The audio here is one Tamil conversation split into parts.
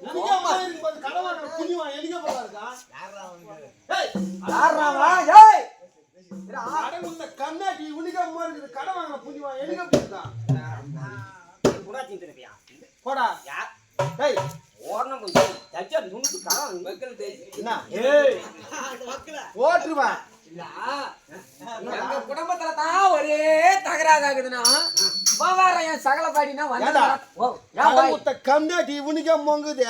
உனக்கே மாதிரி கடை வாங்குற புண்ணியமா எங்க போறா இருக்கா கடை முந்த கண்ணாடி உனக்கே மாதிரி இருக்குது கடை வாங்குற புண்ணியமா எங்க போயிருக்கா போடா டேய் ஓடணும் கொஞ்சம் தச்சா நுணுக்கு காரம் மக்கள் என்ன ஓட்டுருவேன் எங்க குடும்பத்துல தான் ஒரே தகராறு ஆகுதுன்னா என் சகல பாடினா வந்து கம்மியாட்டி உனக்கே மொங்குது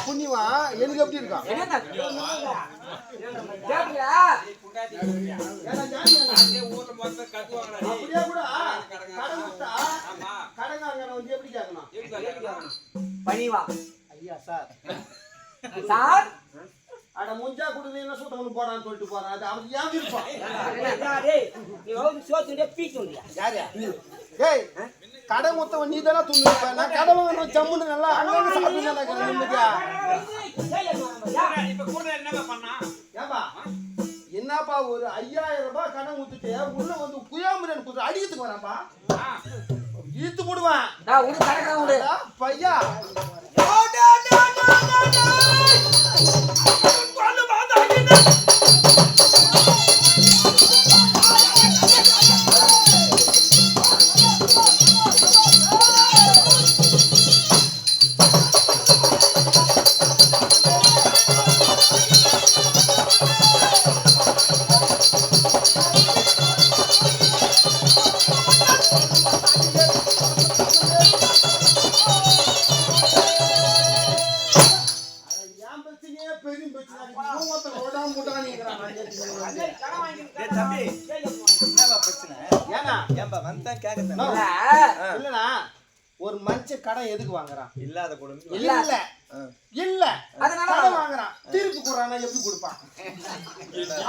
புண்ணியமா எனக்கு எப்படி இருக்கான் அப்படியே கூட கடைக்காரங்க வந்து எப்படி கேட்கணும் பணிவா ஐயா சார் சார் அட முஞ்சா குடுதீங்கன்னா சூத்தவனு போறான்னு சொல்லிட்டு போறான் அது அவன் ஏன் விருப்பம் ஏய் கடை மொத்தவன் நீ தானே துண்ணுப்ப நான் கடை வாங்கணும் ஜம்முன்னு நல்லா அங்கே சாப்பிட்டு ஏப்பா என்னப்பா ஒரு 5000 ரூபாய் கடை ஊத்துட்டு உள்ள வந்து குயாமுரன் கொடுத்து அடிக்கிறதுக்கு வராப்பா ஈத்து போடுவேன் பையா ஒரு மனுஷ கடை எதுக்கு வாங்குறான் இல்லாத குடும்பம் இல்ல அதனால வாங்குறான் திருப்பி கொடுறானா எப்படி கொடுப்பான்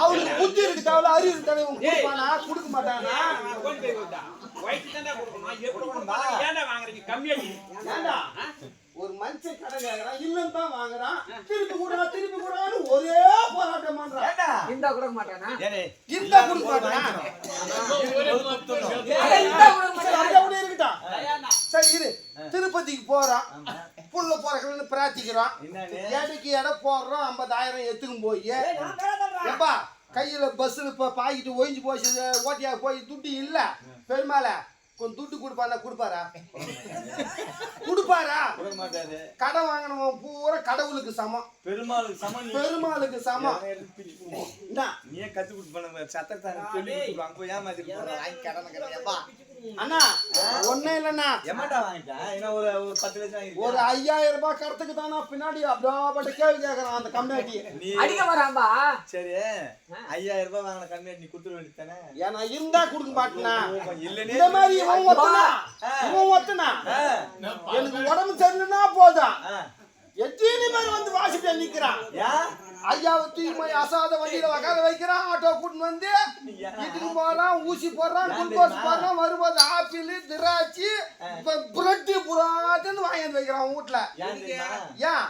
அவனுக்கு புத்தி இருக்கு தேவை அறிவு இருக்கு கொடுப்பானா கொடுக்க மாட்டானா ஒரு மனுஷன் கடை கேட்கறான் இல்லன்னு தான் வாங்குறான் திருப்பி கூடாது ஒரே போராட்டம் பண்றான் இந்த கொடுக்க மாட்டானா இந்த கொடுக்க மாட்டானா இருக்கட்டும் சரி இரு திருப்பதிக்கு போறான் புள்ள போறக்கலன்னு பிரார்த்திக்கிறோம் எடைக்கு எடை போடுறோம் 50,000 எத்துக்கும் போய் எப்பா கையில பஸ்ஸில் இப்போ பாக்கிட்டு ஒழிஞ்சு போச்சு ஓட்டியா போய் துட்டு இல்ல பெருமாள கொஞ்சம் துட்டு கொடுப்பாரா கடை வாங்கினவன் பூரா கடவுளுக்கு சமம் பெருமாளுக்கு சமம் நீ கத்து கொடுத்து அண்ணா ஒன்னும் இல்லண்ணா ஒரு 10 லட்சம் ஒரு 5000 ரூபாய் கடத்துக்கு தானா பின்னாடி அப்படியே கேள்வி கேட்கறான் அந்த கம்யூனிட்டி அடிக்க வராம்பா சரி 5000 ரூபாய் வாங்கின கம்யூனிட்டி நீ கொடுத்துட வேண்டியதானே ஏன்னா இருந்தா கொடுக்க மாட்டேனா இந்த மாதிரி இவன் ஒத்துனா எனக்கு உடம்பு சரியில்லைன்னா போதும் எத்தனை பேர் வந்து வாசிட்டு நிக்கிறான் ஐயாவை தூக்கி அசாத வண்டியில உட்கார வைக்கிறான் ஆட்டோ கூட்டின்னு வந்து வீட்டுக்கு போறான் ஊசி போடுறான் குளுக்கோஸ் போடுறான் வரும்போது ஆப்பிள் திராட்சை பிரெட் புறாத்துன்னு வாங்கி வைக்கிறான் வீட்டுல ஏன்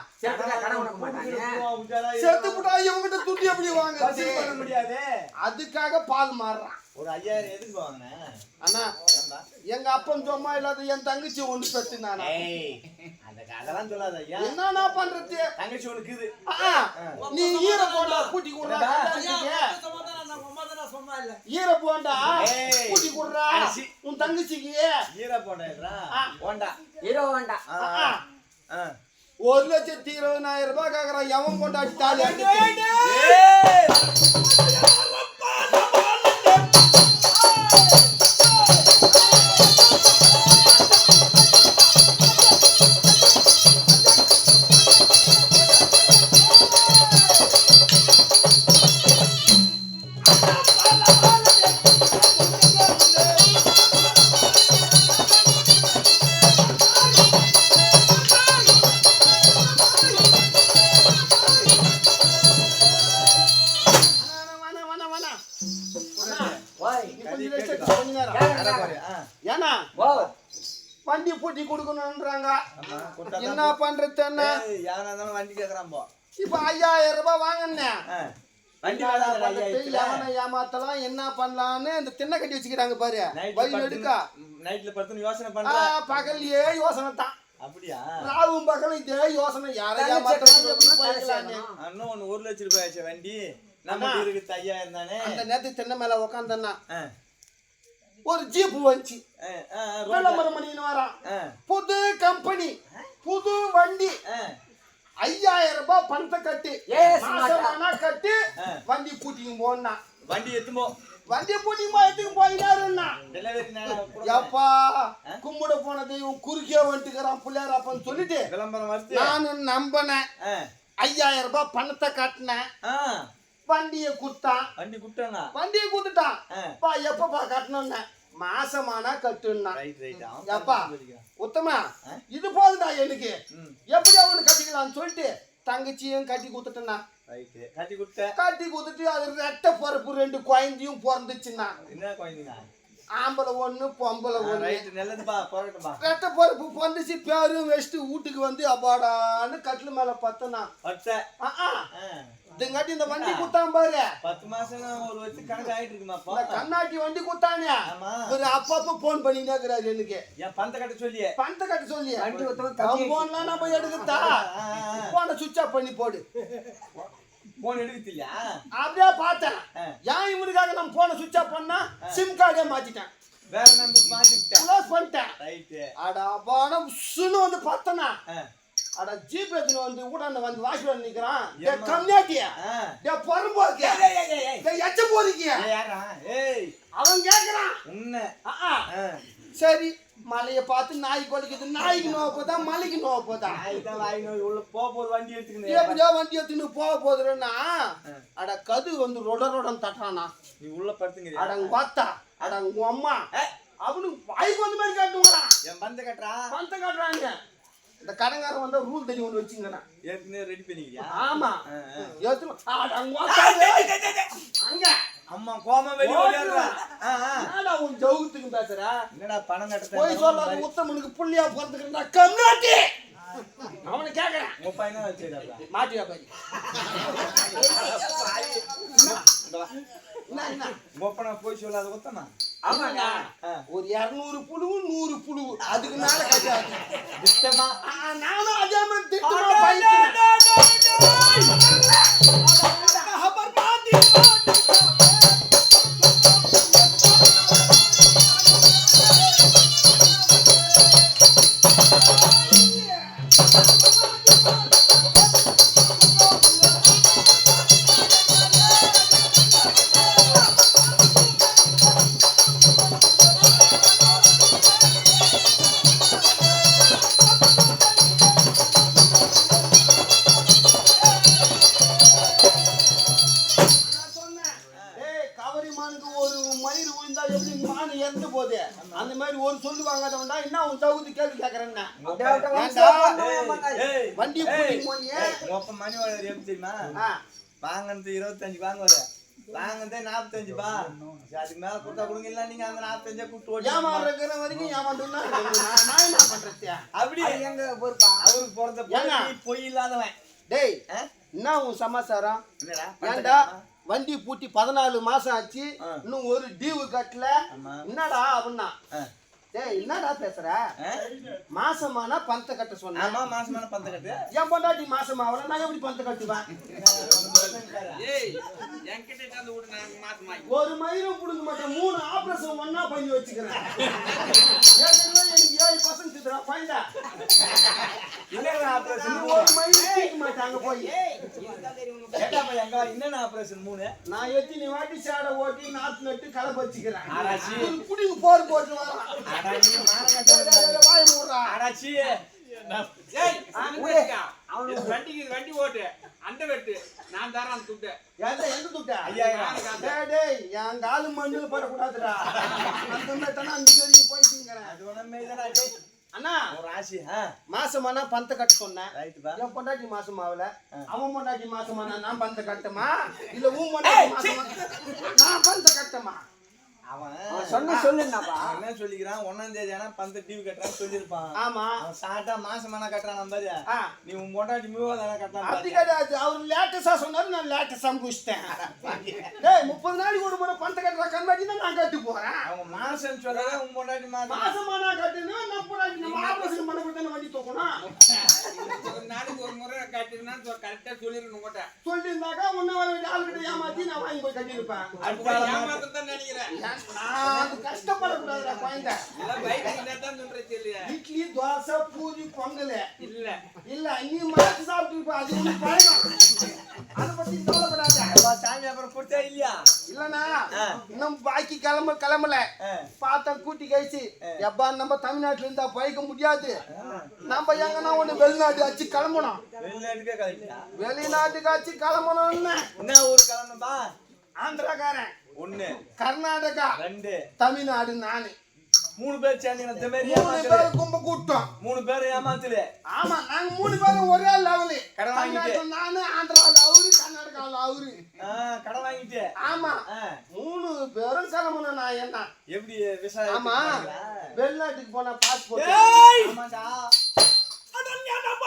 செத்து புட்டா இவங்கிட்ட துட்டி எப்படி வாங்க முடியாது அதுக்காக பால் மாறுறான் ஒரு 5000 எதுக்கு வாங்கின அண்ணா எங்க அப்பன் சும்மா இல்லாத என் தங்கச்சி ஒண்ணு பெற்று நானா அதெல்லாம் சொல்லாத என்ன பண்றது தங்கச்சி ஒண்ணுக்குது நீ ஈர போண்டா கூட்டி குடுறா ஈர போண்டா கூட்டி குடுறா உன் தங்கச்சிக்கு ஈர போண்டா ஹீரோ வேண்டா 1,20,000 ரூபாய் கேக்குறான் எவன் கொண்டாடி தாலி ஏன்னா வண்டி பூட்டி கொடுக்கணும்ன்றாங்க என்ன பண்றது என்ன வண்டி கேக்குறான் இப்ப 5000 ரூபாய் வாங்கினேன் ஏமாத்தலாம் என்ன பண்ணலான்னு இந்த திண்ணை கட்டி வச்சுக்கிறாங்க பாரு வழி எடுக்கா நைட்ல படுத்து யோசனை பண்ற பகல்லையே யோசனை தான் அப்படியா ராவும் பகலும் இதே யோசனை யாரையா மாத்திரம் எப்படி போய்க்கலான்னு அண்ணன் ஒண்ணு 1 லட்சம் ரூபாய் ஆச்சு வண்டி நம்ம இருக்கு 5000 தானே அந்த நேரத்துக்கு தென்னை மேல உக்காந்தன்னா ஒரு ஜீப் வந்துச்சு விளம்பரம் பண்ணின்னு வரான் புது கம்பெனி புது வண்டி 5000 ரூபாய் பணத்தை கட்டு மாசமானா கட்டு வண்டி பூட்டிங்க போனா வண்டி எத்துமோ வண்டி பூட்டிங்க எதுக்கு போயினாருன்னா எப்பா கும்பிட போனது இவன் குறுக்கே வந்துட்டுக்கிறான் பிள்ளையார் அப்பன்னு சொல்லிட்டு விளம்பரம் வருது நானும் நம்பினேன் 5000 ரூபாய் பணத்தை கட்டினேன் வண்டியை குடுத்தான் வண்டியை குடுத்துட்டான் எப்பப்பா கட்டணும்னு மாசமானா கட்டுன்னா எப்பா உத்தமா இது போதுடா எனக்கு எப்படி அவனு கட்டிக்கலாம்னு சொல்லிட்டு தங்கச்சியும் கட்டி குடுத்துட்டேன்னா கட்டி குடுத்துட்டு அது ரெட்டை பொறப்பு 2 குழந்தையும் பிறந்துச்சுன்னா ஆம்பளை ஒண்ணு பொம்பளை ஒண்ணு ரெட்டை பொறப்பு பிறந்துச்சு பேரும் வச்சுட்டு வீட்டுக்கு வந்து அப்பாடான்னு கட்டில் மேல பத்தனா இதுங்காட்டி இந்த வண்டி குத்தான் பாரு 10 மாசம் ஒரு வருஷம் கணக்கு ஆயிட்டு இருக்குமாப்பா கண்ணாட்டி வண்டி குத்தானே ஒரு அப்பப்ப போன் பண்ணிட்டே இருக்கிறாரு எனக்கு என் பணத்தை கட்ட சொல்லி வண்டி போன்லாம் நம்ம எடுக்கத்தா போன சுவிட்ச் ஆஃப் பண்ணி போடு போன் எடுக்கத்தில்லையா அப்படியே பார்த்தேன் ஏன் இவனுக்காக நம்ம போன சுவிட்ச் ஆஃப் பண்ணா சிம் கார்டே மாத்திட்டேன் வேற நம்பர் மாத்தி விட்டேன் க்ளோஸ் பண்ணிட்டேன் ரைட் அட போன சுன்னு வந்து பார்த்தனா அட ஜீப் எடுத்து வந்து ஊடாண்ட வந்து வாஷ் பண்ணி நிக்கிறான் டேய் கம்மியாட்டியா டேய் பொறம்போக்கு டேய் எச்ச போறீங்க யாரா ஏய் அவன் கேக்குறான் உன்ன சரி மலைய பார்த்து நாய் கொலைக்குது நாய்க்கு நோவ போதா மலைக்கு நோவ போதா நாய்தான் வாய் நோய் உள்ள போற வண்டி எடுத்துக்கினே எப்படியா வண்டி எடுத்துன்னு போகுதுன்னா அட கது வந்து ரொடரோடன் தட்டானா நீ உள்ள படுத்துங்கறியா அடங்க வாத்தா அடங்க அம்மா அவனுக்கு வாய் வந்து மாதிரி காட்டுவான் என் பந்த காட்டுறாங்க இந்த கடங்காரன் வந்தா ரூல் தண்ணி ஒன்று வச்சுங்கண்ணா ஏற்கனவே ரெடி பண்ணிக்கிறியா ஆமா அங்க அம்மா கோமா வெளிய ஓடிறா உன் ஜவுத்துக்கு பேசுற என்னடா பணம் கட்ட போய் சொல்லாத உத்தமனுக்கு புள்ளியா பிறந்துக்கிறா கம்னாட்டி அவனை கேக்குறேன் உன் பையனா வச்சிருக்கா மாட்டியா பாரு கோப்பனா போய் சொல்லாத உத்தமா ஆமாங்க ஒரு 200 புழுவு 100 புழுவு அதுக்கு மேல கட்டாது திட்டமா நானும் அதே மாதிரி திட்டமா பைக்கிறேன் அந்த மாதிரி ஒரு சொல்லு வாங்காதவன்டா என்ன உன் தகுதி கேள்வி கேக்குறேன்னா வண்டி மொப்ப மணி வாழர் எப்படி தெரியுமா வாங்கினது 25 வாங்குவாரு வாங்கினதே 45 பா அதுக்கு மேல கொடுத்தா கொடுங்க இல்ல நீங்க அந்த 45 கூட்டு ஓடி ஏமாறுற வரைக்கும் ஏமாந்துனா நான் என்ன பண்றது அப்படி எங்க பொறுப்பா அவருக்கு பிறந்த பொய் இல்லாதவன் டேய் என்ன உன் சமாச்சாரம் என்னடா ஏண்டா வண்டி பூட்டி 14 மாசம் ஆச்சு இன்னும் ஒரு டியூ கட்டல என்னடா அப்படின்னா டேய் என்னடா பேசுற மாசமானா பணத்தை கட்ட சொன்னா ஆமா மாசமான பணத்தை கட்டு ஏன் பொண்டாட்டி மாசமா அவள நான் எப்படி பணத்தை கட்டுவேன் ஏய் என்கிட்ட வந்து விடு நான் மாசமா ஒரு மயிரும் புடுங்க மாட்டேன் 3 ஆபரேஷன் ஒண்ணா பண்ணி வச்சுக்கிறேன் எனக்கு 7% திட்றா ஃபைண்டா என்ன ஆபரேஷன் ஒரு மயிரும் தீக்க மாட்டாங்க போய் ஏடா பையன் எங்க என்ன ஆபரேஷன் 3 நான் எத்தனை வாட்டி சாட ஓட்டி நாத்து நட்டு கலை வச்சுக்கிறேன் ஆராச்சி புடிங்க போர் போட்டு வரான் ஆராச்சி மாரங்கட்ட வாய் மூடுறா ஆராச்சி ஏய் அவனுக்கு வண்டி ஓட்டு அந்த வெட்டு நான் தரேன் துட்டு எந்த துட்டு 5000 டேய் என் காலு மண்ணுல போட கூடாதுடா அந்த மாதிரி தான அந்த ஜோடி போயிட்டீங்கறேன் அது ஒண்ணே இல்லடா டேய் அண்ணா ஒரு ராசி மாசமானா பணத்தை கட்ட சொன்னேன் ரைட் பா என் பொண்டாட்டி மாசமாவல அவன் பொண்டாட்டி மாசமானா நான் பணத்தை கட்டமா இல்ல உன் பொண்டாட்டி மாசமா நான் பணத்தை கட்டமா அவன் சொல்லுங்கப்பா என்ன சொல்லிக்கிறான் 1ஆம் தேதி ஆனா பந்த டிவி கட்டறான்னு சொல்லிருப்பான் ஆமா அவன் சாட்டா மாசமானா கட்டறான் நம்பர் நீ உன் பொண்டாட்டி மூவாதான கட்டறான் அப்படி கிடையாது அவர் லேட்டஸ்டா சொன்னாரு நான் லேட்டஸ்டா முடிச்சிட்டேன் டேய் 30 நாளைக்கு ஒரு முறை பணத்தை கட்டற கன்வெர்ட்டி தான் நான் கட்டி போறேன் அவங்க மாசம் சொல்றத உன் பொண்டாட்டி மாசமானா கட்டணும் நான் பொண்டாட்டி நம்ம ஆபரேஷன் பண்ண போறத வண்டி தூக்கணும் கட்டினா கரெக்டா சொல்லிருக்கணும் உங்ககிட்ட. சொல்லியிருந்தாக்கா உன்னை வர வேண்டிய ஆளுகிட்ட ஏமாத்தி நான் வாங்கி போய் கட்டியிருப்பேன். ஏமாத்தத்தான் நினைக்கிறேன். நான் அது கஷ்டப்படக்கூடாதுடா குழந்தை. எல்லாம் பைக்கு தான் சொல்றேன் இல்லையா? இட்லி தோசை பூரி பொங்கல் இல்ல இல்ல நீ மாத்தி சாப்பிட்டு இருப்ப. அது உனக்கு பழக்கம். அதை பத்தி கவலைப்படாத. சாமி அப்புறம் கொடுத்தா இல்லையா? இல்லண்ணா இன்னும் பாக்கி கிளம்பல பார்த்தா கூட்டி கழிச்சு எப்பா நம்ம தமிழ்நாட்டுல இருந்தா பழைக்க முடியாது. நம்ம எங்கன்னா ஒண்ணு வெளிநாட்டு ஆச்சு கிளம்பணும். வெளிநாட்டுக்கே கழிச்சா? வெளிநாட்டுக்கு ஆச்சு கிளம்பணும். என்ன ஊர் கிளம்பணும்பா? ஆந்திராக்காரன் 1, கர்நாடகா 2, தமிழ்நாடு நானு 3 பேர் சேர்ந்தீங்க. இந்த மாதிரி 3 பேரு கும்ப கூட்டம். 3 பேர் ஏமாத்துல. ஆமா நாங்க 3 பேரும் ஒரே லெவலு. கடன் வாங்கிட்டு. நானு ஆந்திராவில் அவரு கர்நாடகாவில் அவரு. கடன் வாங்கிட்டு. ஆமா 3 பேரும் கிளம்பணும். நான் என்ன எப்படி விசா? ஆமா வெளிநாட்டுக்கு போனா பாஸ்போர்ட். ஆமாடா. அடல்யா நம்ம